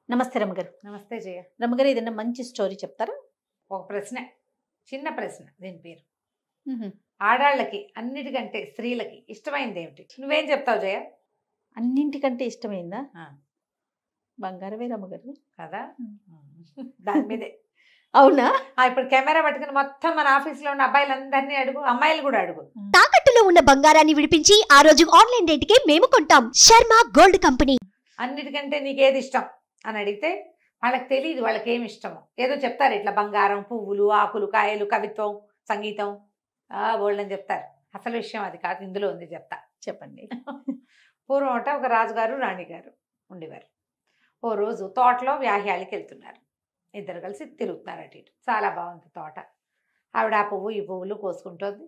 నమస్తే రమ్మగారు. నమస్తే జయ. రమ్మగారు ఏదైనా మంచి స్టోరీ చెప్తారా? ఒక ప్రశ్న, చిన్న ప్రశ్న. దీని పేరు హుహు. ఆడాళ్ళకి అన్నిటికంటే స్త్రీలకి ఇష్టమైంది ఏమిటి? నువ్వేం చెప్తావు జయ? అన్నింటికంటే ఇష్టమైందా? ఆ, బంగారమే రమ్మగారు. కదా. దాని మీదే. అవునా? ఇప్పుడు కెమెరా పట్టుకుని మొత్తం మన ఆఫీస్లో ఉన్న అబ్బాయిలందరినీ అడుగు, అమ్మాయిలు కూడా అడుగు. తాకట్టులో ఉన్న బంగారాన్ని విడిపించి ఆ రోజు ఆన్లైన్ రేటుకే మేము కొంటాం. Sharma gold company. అన్నిటికంటే నీకేది ఇష్టం అని అడిగితే వాళ్ళకి తెలియదు వాళ్ళకి ఏమి ఇష్టమో. ఏదో చెప్తారు, ఇట్లా బంగారం, పువ్వులు, ఆకులు, కాయలు, కవిత్వం, సంగీతం, బోల్డని చెప్తారు. అసలు విషయం అది కాదు, ఇందులో ఉంది, చెప్తా. చెప్పండి. పూర్వం ఒక రాజుగారు రాణిగారు ఉండేవారు. ఓ రోజు తోటలో వ్యాహ్యాలకి వెళ్తున్నారు. ఇద్దరు కలిసి తిరుగుతున్నారు అటు ఇటు. చాలా బాగుంది తోట. ఆవిడ ఆ పువ్వు ఈ పువ్వులు కోసుకుంటుంది,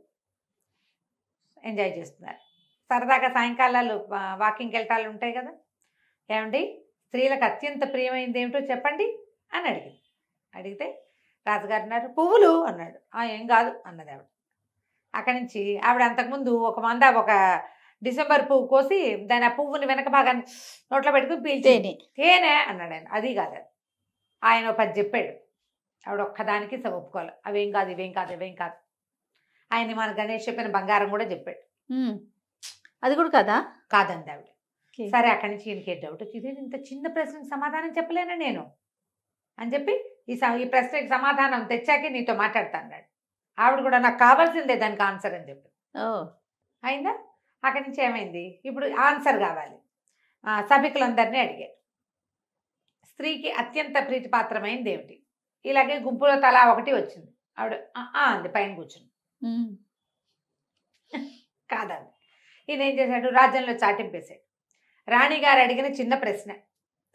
ఎంజాయ్ చేస్తున్నారు. సరదాగా సాయంకాలాలు వాకింగ్కి వెళ్ళటాలు ఉంటాయి కదా. ఏమండి, స్త్రీలకు అత్యంత ప్రియమైనది ఏమిటో చెప్పండి అని అడిగితే రాజుగారు అన్నారు పువ్వులు అన్నాడు. ఏం కాదు అన్నది ఆవిడ. అక్కడి నుంచి ఆవిడ అంతకుముందు ఒక డిసెంబర్ పువ్వు కోసి దాని ఆ పువ్వుని వెనక భాగాన్ని నోట్లో పెట్టుకుని పీల్చేది. తేనె అన్నాడు ఆయన. అది కాదు, ఆయన 10 చెప్పాడు. ఆవిడ ఒక్కదానికి ఒప్పుకోవాలి. అవేం కాదు, ఇవేం కాదు, ఇవేం కాదు. ఆయన మన గణేష్ చెప్పిన బంగారం కూడా చెప్పాడు. అది కూడా కదా? కాదండి ఆవిడ. సరే, అక్కడి నుంచి ఈయనకి డౌట్ వచ్చింది, ఇంత చిన్న ప్రశ్నకి సమాధానం చెప్పలేనా నేను అని చెప్పి ఈ ప్రశ్నకి సమాధానం తెచ్చాకే నీతో మాట్లాడతా అన్నాడు. ఆవిడ కూడా నాకు కావాల్సిందే దానికి ఆన్సర్ అని చెప్పి. అయిందా? అక్కడి నుంచి ఏమైంది, ఇప్పుడు ఆన్సర్ కావాలి. సభికులందరినీ అడిగారు, స్త్రీకి అత్యంత ప్రీతిపాత్రమైనది ఏమిటి? ఇలాగే గుంపులో తలా ఒకటి వచ్చింది. ఆవిడ అంది పైన కూర్చుని. కాదండి. ఈయన ఏం చేశాడు, రాజ్యంలో చాటింపేశాడు. రాణిగారు అడిగిన చిన్న ప్రశ్న,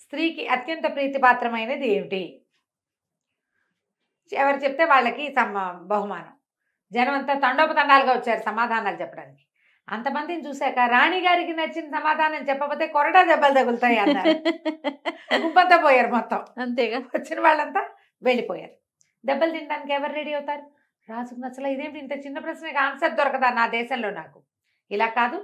స్త్రీకి అత్యంత ప్రీతిపాత్రమైనది ఏమిటి? ఎవరు చెప్తే వాళ్ళకి బహుమానం. జనం అంతా తండోపతండాలుగా వచ్చారు సమాధానాలు చెప్పడానికి. అంతమందిని చూశాక రాణిగారికి నచ్చిన సమాధానం చెప్పకపోతే కొరడా దెబ్బలు తగులుతాయి అన్నారు. గుంపంతా పోయారు మొత్తం. అంతేగా, వచ్చిన వాళ్ళంతా వెళ్ళిపోయారు. దెబ్బలు తినడానికి ఎవరు రెడీ అవుతారు? రాజుకు నచ్చలా. ఇదేంటి ఇంత చిన్న ప్రశ్నకి ఆన్సర్ దొరకదా నా దేశంలో నాకు? ఇలా కాదు,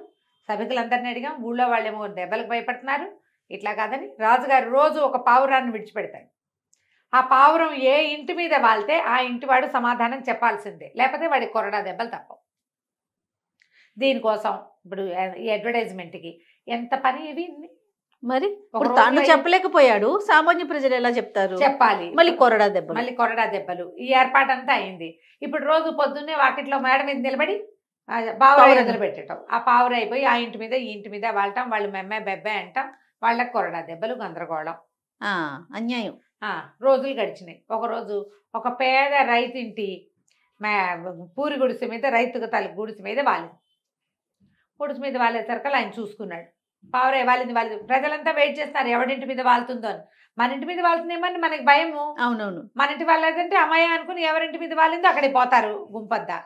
సభికులందరినీ అడిగాం, ఊళ్ళో వాళ్ళేమో దెబ్బలకు భయపడుతున్నారు. ఇట్లా కాదని రాజుగారు రోజు ఒక పావురాన్ని విడిచిపెడతాడు. ఆ పావురం ఏ ఇంటి మీద వాళ్తే ఆ ఇంటి వాడు సమాధానం చెప్పాల్సిందే, లేకపోతే వాడి కొరడా దెబ్బలు తప్పవు. దీనికోసం ఇప్పుడు ఈ అడ్వర్టైజ్మెంట్కి ఎంత పని ఇవి. మరి తాను చెప్పలేకపోయాడు, సామాన్య ప్రజలు ఎలా చెప్తారు? చెప్పాలి. మళ్ళీ కొరడా దెబ్బలు ఈ ఏర్పాటంతా అయింది. ఇప్పుడు రోజు పొద్దున్నే వాకిట్లో మేడ మీద నిలబడి పావురాయి మొదలుపెట్టడం. ఆ పావుర అయిపోయి ఆ ఇంటి మీద ఈ ఇంటి మీద వాళ్తాం, వాళ్ళు మెమ్మే బెబ్బే అంటాం, వాళ్ళకి కొరడా దెబ్బలు, గందరగోళం, అన్యాయం. రోజులు గడిచినాయి. ఒకరోజు ఒక పేద రైతింటి పూరి గుడిసె మీద, రైతుకు తల గుడిసె మీద వాలింది. గుడిసె మీద వాలేసరికి ఆయన చూసుకున్నాడు, పావురాయి వాలింది. ప్రజలంతా వెయిట్ చేస్తారు ఎవడింటి మీద వాలుతుందో అని. మన ఇంటి మీద వాళ్తుందేమని మనకి భయము. అవునవును. మన ఇంటి వాళ్ళదంటే అమ్మాయి అనుకుని ఎవరింటి మీద వాలిందో అక్కడికి పోతారు గుంపద్దా.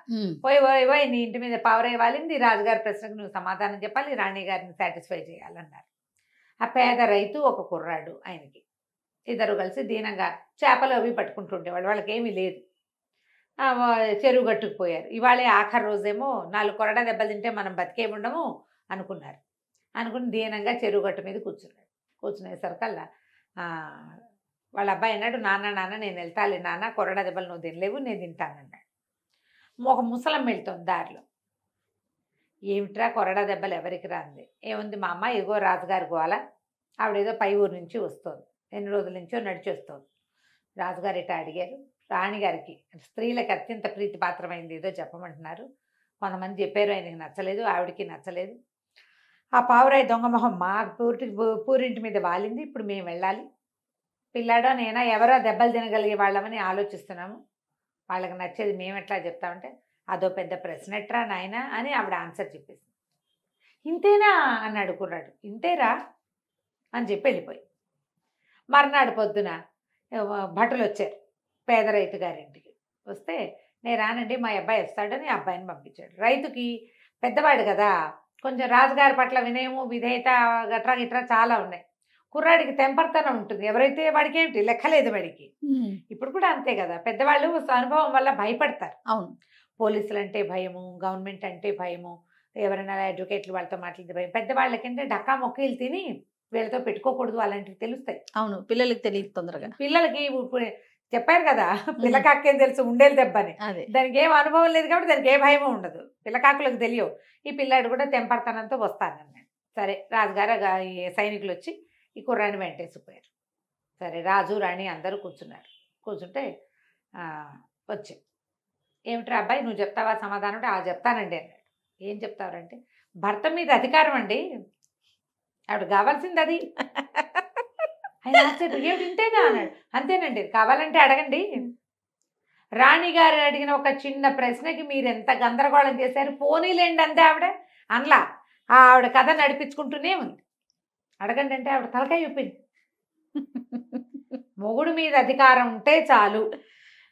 పోయి నీ ఇంటి మీద పావురాయి వాలింది, రాజుగారి ప్రశ్నకు నువ్వు సమాధానం చెప్పాలి, రాణి గారిని సాటిస్ఫై చేయాలన్నారు. ఆ పేద రైతు ఒక కుర్రాడు, ఆయనకి ఇద్దరు కలిసి దీనంగా చేపలు అవి పట్టుకుంటుండేవాళ్ళు. వాళ్ళకి ఏమీ లేదు. చెరువు గట్టుకుపోయారు. ఇవాళే ఆఖరి రోజేమో 4 కొరడా దెబ్బలు తింటే మనం బతికేముండము అనుకున్నారు. అనుకుని దీనంగా చెరువు గట్టు మీద కూర్చున్నాడు. కూర్చునేసరికల్లా వాళ్ళ అబ్బాయి అన్నాడు, నాన్న నేను వెళ్తాలే నాన్న, కొరడా దెబ్బలు నువ్వు తినలేవు, నేను తింటానన్నాడు. ఒక ముసలం వెళ్తుంది దారిలో. ఏమిట్రా కొరడా దెబ్బలు ఎవరికి రాంది? ఏముంది మా అమ్మ, ఇగో రాజుగారి గోల, ఆవిడేదో పై ఊరు నుంచి వస్తుంది, ఎన్ని రోజుల నుంచో నడిచి వస్తుంది. రాజుగారు ఇట్లా అడిగారు, రాణిగారికి స్త్రీలకు అత్యంత ప్రీతిపాత్రమైంది ఏదో చెప్పమంటున్నారు. కొంతమంది చెప్పారు, ఆయనకి నచ్చలేదు, ఆవిడకి నచ్చలేదు. ఆ పావురాయి దొంగమొహం మా పూరింటి మీద వాలింది, ఇప్పుడు మేము వెళ్ళాలి. పిల్లాడో నేనా ఎవరో దెబ్బలు తినగలిగే వాళ్ళమని ఆలోచిస్తున్నాము, వాళ్ళకి నచ్చేది మేము ఎట్లా చెప్తామంటే అదో పెద్ద ప్రశ్న ఎట్రా నాయన అని ఆవిడ ఆన్సర్ చెప్పేసి. ఇంతేనా అని అడుగున్నాడు. ఇంతేరా అని చెప్పి వెళ్ళిపోయి. మర్నాడు పొద్దున భటులు వచ్చారు పేద రైతు గారింటికి. వస్తే నేను రానండి, మా అబ్బాయి వస్తాడని అబ్బాయిని పంపించాడు. రైతుకి పెద్దవాడు కదా, కొంచెం రాజుగారి పట్ల వినయము, విధేయత గట్రా చాలా ఉన్నాయి. కుర్రాడికి తెంపర్తనం ఉంటుంది. ఎవరైతే వాడికి ఏమిటి లెక్కలేదు వాడికి. ఇప్పుడు కూడా అంతే కదా, పెద్దవాళ్ళు అనుభవం వల్ల భయపడతారు. అవును, పోలీసులు అంటే భయము, గవర్నమెంట్ అంటే భయము, ఎవరైనా అడ్వకేట్లు వాళ్ళతో మాట్లాడితే భయం. పెద్దవాళ్ళకంటే డక్కా మొక్కీలు తిని వీళ్ళతో పెట్టుకోకూడదు అలాంటివి తెలుస్తాయి. అవును, పిల్లలకి తెలియదు తొందరగా. పిల్లలకి ఇప్పుడు చెప్పారు కదా, పిల్లకాకేం తెలుసు ఉండేది దెబ్బని. అదే దానికి ఏం అనుభవం లేదు కాబట్టి దానికి ఏ భయమో ఉండదు. పిల్లకాకులకు తెలియవు. ఈ పిల్లాడు కూడా తెంపడతనంతో వస్తానన్నాడు. సరే రాజుగారు ఈ సైనికులు వచ్చి ఈ కుర్రాన్ని వెంటేసిపోయారు. సరే రాజు రాణి అందరూ కూర్చున్నారు. కూర్చుంటే వచ్చి ఏమిట్రా అబ్బాయి నువ్వు చెప్తావా సమాధానం అంటే చెప్తానండి అన్నాడు. ఏం చెప్తావంటే భర్త మీద అధికారం అండి, ఆవిడ కావాల్సింది అది. ఆయన ఏమిటి ఇంతేనా అన్నాడు. అంతేనండి, కావాలంటే అడగండి. రాణిగారు అడిగిన ఒక చిన్న ప్రశ్నకి మీరు ఎంత గందరగోళం చేశారు. పోనీలేండి అంతే ఆవిడ అనలా. ఆవిడ కథ నడిపించుకుంటూనే ఉంది. అడగండి అంటే ఆవిడ తలకాయ చెప్పింది. మొగుడు మీద అధికారం ఉంటే చాలు,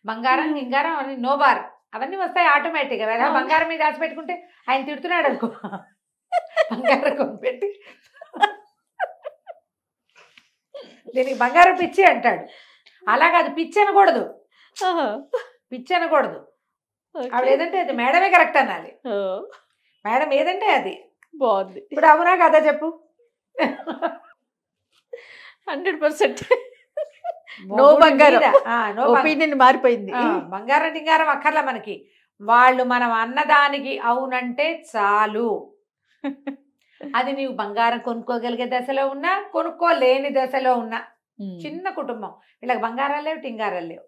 బంగారం గింగారం అని నోబార్ అవన్నీ వస్తాయి ఆటోమేటిక్గా. వేళ బంగారం మీద ఆశ పెట్టుకుంటే ఆయన తిడుతున్నాడు అనుకో, బంగారం కొనిపెట్టి దీనికి బంగారం పిచ్చి అంటాడు. అలా కాదు, పిచ్చి అనకూడదు, పిచ్చి అనకూడదు. ఆవిడ ఏదంటే అది మేడమే కరెక్ట్ అనాలి. మేడం ఏదంటే అది బాగుంది. ఇప్పుడు అవునా కదా చెప్పు. 100% నో బంగారం, ఒపీనియన్ మారిపోయింది. బంగారం డింగారం అక్కర్లా మనకి. వాళ్ళు మనం అన్నదానికి అవునంటే చాలు. అది నీవు బంగారం కొనుక్కోగలిగే దశలో ఉన్నా, కొనుక్కోలేని దశలో ఉన్నా. చిన్న కుటుంబం, వీళ్ళకి బంగారాలు లేవు టింగారాలు లేవు,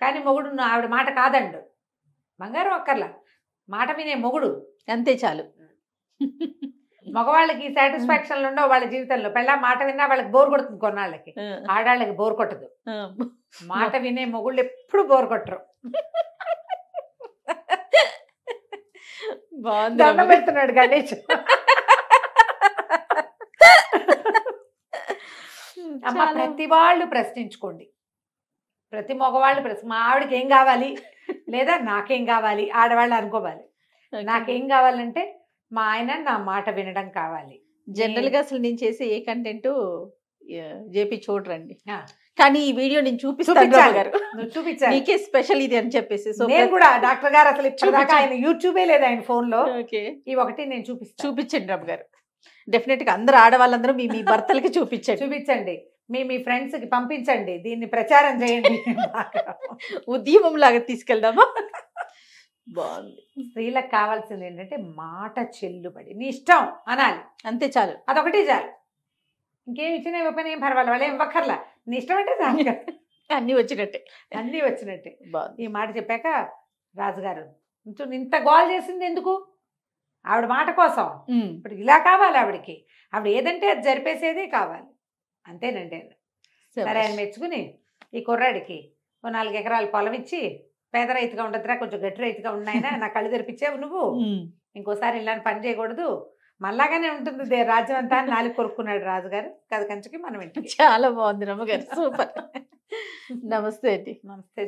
కానీ మొగుడు ఆవిడ మాట కాదండు. బంగారం అక్కర్లా, మాట వినే మొగుడు అంతే చాలు. మగవాళ్ళకి సాటిస్ఫాక్షన్లు ఉండవు వాళ్ళ జీవితంలో. పెళ్ళ మాట విన్నా వాళ్ళకి బోర్ కొడుతుంది కొన్నాళ్ళకి, ఆడాళ్ళకి బోర్ కొట్టదు. మాట వినే మొగుళ్ళు ఎప్పుడు బోర్ కొట్టరు. దండం పెడుతున్నాడు గణేష్. అమ్మ ప్రతి వాళ్ళు ప్రశ్నించుకోండి, ప్రతి మగవాళ్ళు మా ఆవిడకి ఏం కావాలి లేదా నాకేం కావాలి ఆడవాళ్ళు అనుకోవాలి. నాకేం కావాలంటే మా ఆయన నా మాట వినడం కావాలి. జనరల్ గా అసలు నేను చేసే ఏ కంటెంట్ జేపీ చూడరండి, కానీ ఈ వీడియో నేను చూపించాను. నీకే స్పెషల్ ఇది అని చెప్పేసి. సో నేను కూడా డాక్టర్ గారు అసలు ఇప్పటిదాకా ఆయన యూట్యూబే లేదు ఆయన ఫోన్ లో. ఈ ఒకటి నేను చూపించండి రామ్ గారు. డెఫినెట్ గా అందరు ఆడవాళ్ళందరూ మీ భర్తలకి చూపించండి, మీ ఫ్రెండ్స్ కి పంపించండి, దీన్ని ప్రచారం చేయండి. ఉద్యమం లాగా తీసుకెళ్దామా? బాగుంది. స్త్రీలకు కావాల్సింది ఏంటంటే మాట చెల్లుబడి, నీ ఇష్టం అనాలి, అంతే చాలు. అదొకటి చాలు. ఇంకేం ఇచ్చిన పని ఏం పర్వాలేదు, వాళ్ళు ఏం ఇవ్వక్కర్లా, నీ ఇష్టం అంటే చాలు. అన్నీ వచ్చినట్టే. ఈ మాట చెప్పాక రాజుగారు ఇంత గోల్ చేసింది ఎందుకు? ఆవిడ మాట కోసం. ఇప్పుడు ఇలా కావాలి ఆవిడకి, ఆవిడ ఏదంటే అది జరిపేసేదే కావాలి, అంతేనండి. సరే ఆయన మెచ్చుకుని ఈ కుర్రాడికి 4 ఎకరాలు పొలం ఇచ్చి, పేద రైతుగా ఉండదురా, కొంచెం గట్టి రైతుగా ఉన్నాయినా, నా కళ్ళు తెరిపించావు నువ్వు, ఇంకోసారి ఇలాంటి పని చేయకూడదు, మళ్ళాగానే ఉంటుంది రాజ్యం అంతా అని 4 కొరుక్కున్నాడు రాజుగారు. కథ కంచుకి మనం ఇంటికి. చాలా బాగుంది రమ్మగారు, సూపర్. నమస్తే అండి. నమస్తే.